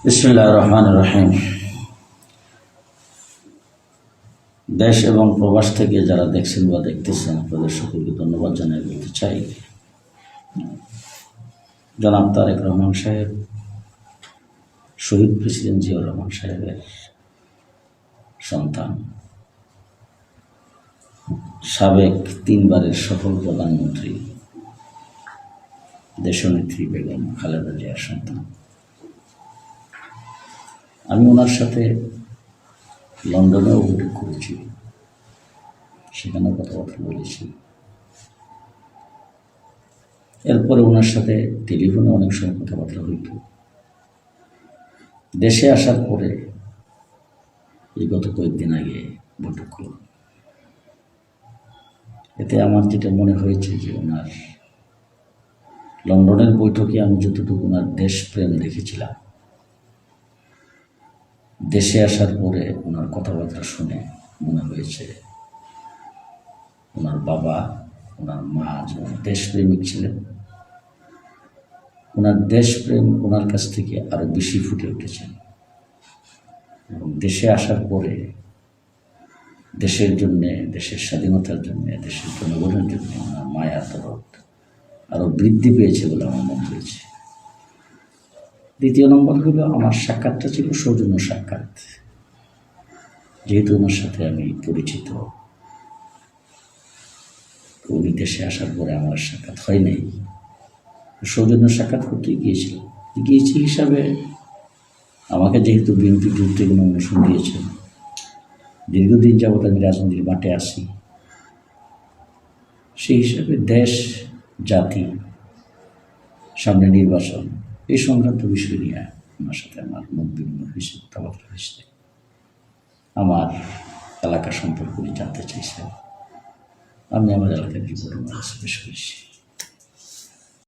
বিসমিল্লাহির রহমানির রহিম। দেশ এবং প্রবাস থেকে যারা দেখছেন বা দেখতেছেন আপনাদের সকলকে ধন্যবাদ জানিয়ে বলতে চাই, জনাব তারেক রহমান সাহেব শহীদ প্রেসিডেন্ট জিয়াউর রহমান সাহেবের সন্তান, সাবেক 3 বারের সফল প্রধানমন্ত্রী দেশনেত্রী বেগম খালেদা জিয়ার সন্তান। আমি ওনার সাথে লন্ডনেও বৈঠক করেছি, সেখানেও কথাবার্তা বলেছি। এরপরে ওনার সাথে টেলিফোনে অনেক সময় কথাবার্তা হইত। দেশে আসার পরে এই গত কয়েকদিন আগে বৈঠক করলাম। এতে আমার যেটা মনে হয়েছে যে ওনার লন্ডনের বৈঠকে আমি যতটুকু ওনার দেশপ্রেম দেখেছিলাম, দেশে আসার পরে ওনার কথাবার্তা শুনে মনে হয়েছে ওনার বাবা, ওনার মা যেমন দেশপ্রেমিক ছিলেন, ওনার দেশপ্রেম ওনার কাছ থেকে আরো বেশি ফুটে উঠেছে। এবং দেশে আসার পরে দেশের জন্যে, দেশের স্বাধীনতার জন্যে, দেশের জনগণের জন্য ওনার মায়া দরদ আরো বৃদ্ধি পেয়েছে বলে আমার মনে হয়েছে। দ্বিতীয় নম্বর হলো, আমার সাক্ষাৎটা ছিল সৌজন্য সাক্ষাৎ। যেহেতু ওনার সাথে আমি পরিচিত, উনি দেশে আসার পরে আমার সাক্ষাৎ হয় নাই, সৌজন্য সাক্ষাৎ করতে গিয়েছি হিসাবে আমাকে যেহেতু বিএনপি গুরুত্বপূর্ণ অনুশীলন দিয়েছেন, দীর্ঘদিন যাবৎ আমি রাজনীতির মাঠে আসি, সেই হিসাবে দেশ, জাতি, সামনে নির্বাচন, এই সংক্রান্ত বিষয় নিয়ে আমার সাথে আমার মত বিনিময় হয়েছে, কথাবার্তা হয়েছে। আমার এলাকা সম্পর্কে উনি জানতে চাইছেন, আমি আমার এলাকার জীবনে পেশ করেছি।